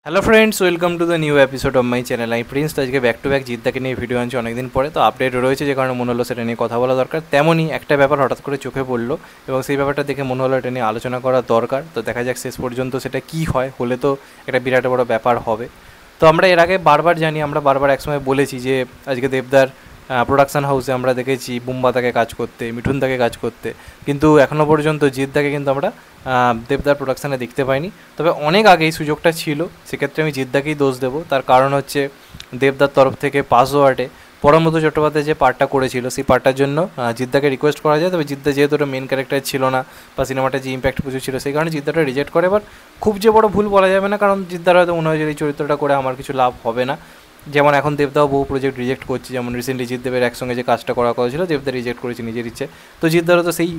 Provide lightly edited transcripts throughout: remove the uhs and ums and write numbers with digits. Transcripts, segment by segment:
Hello friends, welcome to the new episode of my channel. আমি Prince. তো আজকে back to back জিদ্দাকে নিয়ে video আনছি অনেকদিন পরে। তো আপডেট রয়েছে, যে কারণে মনে হলো সেটা নিয়ে কথা বলা দরকার। তেমনই একটা ব্যাপার হঠাৎ করে চোখে পড়লো এবং সেই ব্যাপারটা দেখে মনে হলো এটা নিয়ে আলোচনা করা দরকার। তো দেখা যাক শেষ পর্যন্ত সেটা কী হয়। হলে তো একটা বিরাট বড় ব্যাপার হবে। তো আমরা এর আগে বারবার জানি, আমরা বারবার একসময় বলেছি যে আজকে দেবদার প্রোডাকশান হাউসে আমরা দেখেছি বুম্বাদাকে কাজ করতে, মিঠুনদাকে কাজ করতে, কিন্তু এখনও পর্যন্ত জিদ্দাকে কিন্তু আমরা দেবদার প্রোডাকশানে দেখতে পাইনি। তবে অনেক আগেই সুযোগটা ছিল, সেক্ষেত্রে আমি জিদ্দাকেই দোষ দেবো। তার কারণ হচ্ছে দেবদার তরফ থেকে পাসওয়ার্ডে পরমব্রত চট্টোপাধ্যায় যে পার্টটা করেছিল, সেই পার্টটার জন্য জিদ্দাকে রিকোয়েস্ট করা যায়। তবে জিদ্দা যেহেতু ওটা মেন ক্যারেক্টার ছিল না বা সিনেমাটা যে ইম্প্যাক্ট প্রচুর ছিল, সেই কারণে জিদ্দাটা রিজেক্ট করে। এবার খুব যে বড় ভুল বলা যাবে না, কারণ জিদ্দার হয়তো মনে হয় যে এই চরিত্রটা করে আমার কিছু লাভ হবে না। যেমন এখন দেবদাও বহু প্রজেক্ট রিজেক্ট করছে, যেমন রিসেন্টলি জিৎদেবের একসঙ্গে যে কাজটা করা ছিল, দেবদা রিজেক্ট করেছে নিজের ইচ্ছে। তো জিদ্দারও তো সেই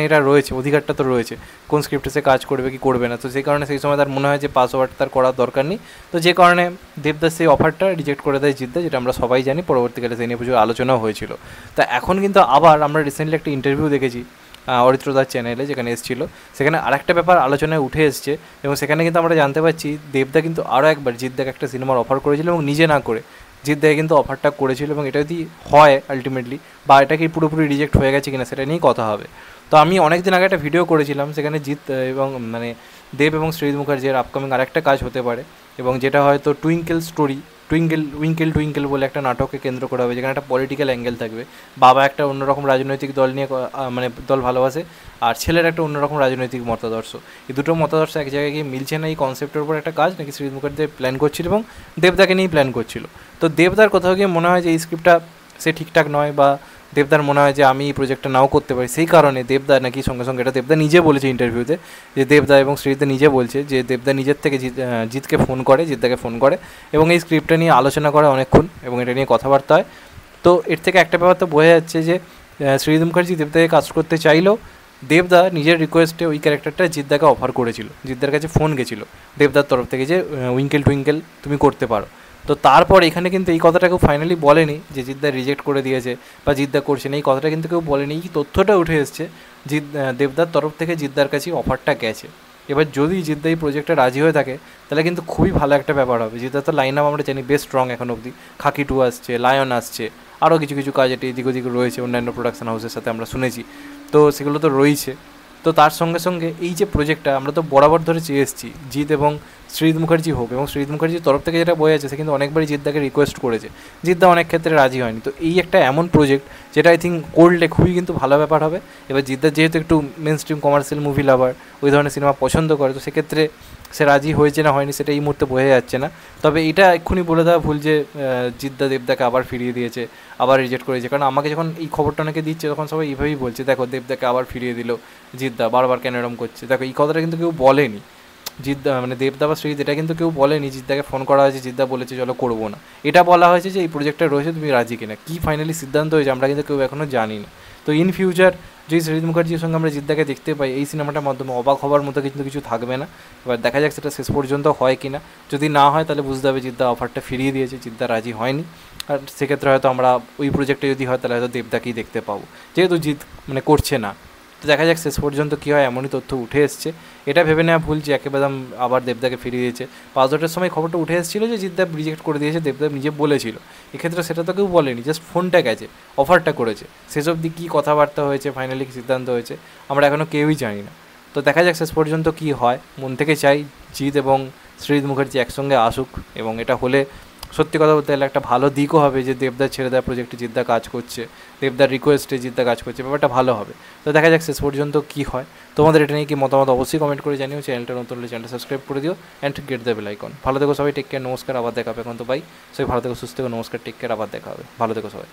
এটা রয়েছে, অধিকারটা তো রয়েছে কোন স্ক্রিপ্টে সে কাজ করবে কি করবে না। তো সেই কারণে সেই সময় তার মনে হয় যে পাসওয়ার্ড তার করার দরকার নেই। তো যে কারণে দেবদার সেই অফারটা রিজেক্ট করে দেয় জিদ্দা, যেটা আমরা সবাই জানি। পরবর্তীকালে সেই নিয়ে প্রচুর আলোচনাও হয়েছিল। তা এখন কিন্তু আবার আমরা রিসেন্টলি একটা ইন্টারভিউ দেখেছি অরিত্রদার চ্যানেলে, যেখানে এসেছিলো, সেখানে আরেকটা ব্যাপার আলোচনায় উঠে এসছে এবং সেখানে কিন্তু আমরা জানতে পারছি দেবদা কিন্তু আরও একবার জিদ্দাকে একটা সিনেমার অফার করেছিল এবং নিজে না করে জিদ্দাকে কিন্তু অফারটা করেছিল। এবং এটা যদি হয় আলটিমেটলি, বা এটা কি পুরোপুরি রিজেক্ট হয়ে গেছে কিনা, সেটা নিয়েই কথা হবে। তো আমি অনেক দিন আগে একটা ভিডিও করেছিলাম, সেখানে জিৎ এবং দেব এবং শ্রীজিৎ মুখার্জির আপকামিং আরেকটা কাজ হতে পারে, এবং যেটা হয়তো টুইঙ্কেল স্টোরি, টুইঙ্কেল বলে একটা নাটককে কেন্দ্র করা হবে, যেখানে একটা পলিটিক্যাল অ্যাঙ্গেল থাকবে। বাবা একটা অন্যরকম রাজনৈতিক দল নিয়ে দল ভালোবাসে, আর ছেলের একটা অন্যরকম রাজনৈতিক মতাদর্শ। এই দুটো মতাদর্শ এক জায়গায় গিয়ে মিলছে না। এই কনসেপ্টের উপর একটা কাজ নাকি শ্রীজিৎ মুখার্জি প্ল্যান করছিল এবং দেবদাকে নিয়েই প্ল্যান করছিল। তো দেবদার কোথাও গিয়ে মনে হয় যে এই স্ক্রিপ্টটা সে ঠিকঠাক নয়, বা দেবদার মনে হয় যে আমি এই প্রজেক্টটা নাও করতে পারি। সেই কারণে দেবদা নাকি সঙ্গে সঙ্গে, এটা দেবদা নিজে বলেছে ইন্টারভিউতে, যে দেবদা এবং শ্রীজিৎ নিজে বলছে যে দেবদা নিজের থেকে জিৎকে ফোন করে, জিদ্দাকে ফোন করে এবং এই স্ক্রিপ্টটা নিয়ে আলোচনা করে অনেকক্ষণ এবং এটা নিয়ে কথাবার্তা হয়। তো এর থেকে একটা ব্যাপার তো বোঝা যাচ্ছে যে শ্রীজিৎ মুখার্জি দেবদাকে কাজ করতে চাইলেও দেবদা নিজের রিকোয়েস্টে ওই ক্যারেক্টারটা জিদ্দাকে অফার করেছিল। জিদ্দার কাছে ফোন গেছিলো দেবদার তরফ থেকে যে টুইঙ্কেল তুমি করতে পারো। তো তারপর এখানে কিন্তু এই কথাটা কেউ ফাইনালি বলেনি যে জিদ্দা রিজেক্ট করে দিয়েছে বা জিদ্দা করছে না, এই কথাটা কিন্তু কেউ বলেনি। এই তথ্যটা উঠে এসছে দেবদার তরফ থেকে জিদ্দার কাছে অফারটা গেছে। এবার যদি জিদ্দা এই প্রজেক্টে রাজি হয়ে থাকে, তাহলে কিন্তু খুবই ভালো একটা ব্যাপার হবে। জিদ্দা তো লাইন আপ আমরা জানি বেশ স্ট্রং এখন অবধি। খাকি 2 আসছে, লায়ন আসছে, আরও কিছু কিছু কাজ এটি এদিক ওদিক রয়েছে অন্যান্য প্রোডাকশন হাউসের সাথে আমরা শুনেছি। তো সেগুলো তো রয়েছে। তো তার সঙ্গে সঙ্গে এই যে প্রজেক্টটা আমরা তো বরাবর ধরে চেয়ে এসেছি, জিৎ এবং শ্রীজিৎ মুখার্জি হোক, এবং শ্রীজিৎ মুখার্জির তরফ থেকে যেটা বোঝা যাচ্ছে, সে কিন্তু অনেকবারই জিদ্দাকে রিকোয়েস্ট করেছে, জিদ্দা অনেক ক্ষেত্রে রাজি হয়নি। তো এই একটা এমন প্রজেক্ট যেটা আই থিঙ্ক করলে খুবই কিন্তু ভালো ব্যাপার হবে। এবার জিদ্দা যেহেতু একটু mainstream commercial movie lover, ওই ধরনের সিনেমা পছন্দ করে, তো সেক্ষেত্রে সে রাজি হয়েছে না হয়নি সেটা এই মুহূর্তে বোঝা যাচ্ছে না। তবে এটা এক্ষুনি বলে দেওয়া ভুল যে জিদ্দা দেবদাকে আবার ফিরিয়ে দিয়েছে, আবার রিজেক্ট করেছে। কারণ আমাকে যখন এই খবরটা অনেকে দিচ্ছে, তখন সবাই এইভাবেই বলছে, দেখো দেবদাকে আবার ফিরিয়ে দিল জিদ্দা, বারবার কেন এরম করছে। দেখো এই কথাটা কিন্তু কেউ বলেনি, জিদ্দা দেবদা বা শ্রীজিৎ, এটা কিন্তু কেউ বলেনি জিদ্দাকে ফোন করা হয়েছে, জিদ্দা বলেছে চলো করবো না। এটা বলা হয়েছে যে এই প্রজেক্টটা রয়েছে, তুমি রাজি কিনা। কী ফাইনালি সিদ্ধান্ত হয়েছে আমরা কিন্তু কেউ এখনও জানি না। তো ইন ফিউচার যদি শ্রীজিৎ মুখার্জির সঙ্গে আমরা জিদ্দাকে দেখতে পাই এই সিনেমাটার মাধ্যমে, অবাক হওয়ার মতো কিন্তু কিছু থাকবে না। এবার দেখা যাক সেটা শেষ পর্যন্ত হয় কি না। যদি না হয় তাহলে বুঝতে হবে জিদ্দা অফারটা ফিরিয়ে দিয়েছে, জিদ্দা রাজি হয়নি। আর সেক্ষেত্রে হয়তো আমরা ওই প্রজেক্টে যদি হয় তাহলে হয়তো দেবদাকেই দেখতে পাবো, যেহেতু জিৎ করছে না। তো দেখা যাক শেষ পর্যন্ত কী হয়। এমনই তথ্য উঠে এসছে, এটা ভেবে নেওয়া ভুল যে একেবারে আবার দেবদাকে ফিরিয়ে দিয়েছে। 5-10টার সময় খবরটা উঠে এসেছিলো যে জিদ্দা রিজেক্ট করে দিয়েছে, দেবদেব নিজে বলেছিল। এক্ষেত্রে সেটা তো কেউ বলেনি, জাস্ট ফোনটা গেছে, অফারটা করেছে। শেষ অবধি কী কথাবার্তা হয়েছে, ফাইনালি কী সিদ্ধান্ত হয়েছে, আমরা এখনও কেউই জানি না। তো দেখা যাক শেষ পর্যন্ত কী হয়। মন থেকে চাই জিৎ এবং শ্রীজিৎ মুখার্জি একসঙ্গে আসুক, এবং এটা হলে সত্যি কথা বলতে গেলে একটা ভালো দিকও হবে যে দেবদার ছেড়ে দেওয়া প্রজেক্টে জিদ্দা কাজ করছে, দেবদার রিকোয়েস্টে জিদ্দা কাজ করছে, ব্যাপারটা ভালো হবে। তো দেখা যাক শেষ পর্যন্ত কী হয়। তোমাদের এটা নিয়ে কি মতামত অবশ্যই কমেন্ট করে জানিও। চ্যানেলটা নতুন হলে চ্যানেলটা সাবস্ক্রাইব করে দিও and get the bell icon. ভালো থেকো সবাই, টেক কেয়ার, নমস্কার, আবার দেখা হবে। এখন তো বাই, সবাই ভালো থেকো, সুস্থ থেকো, নমস্কার, টেক কেয়ার, আবার দেখা হবে, ভালো থেকো সবাই।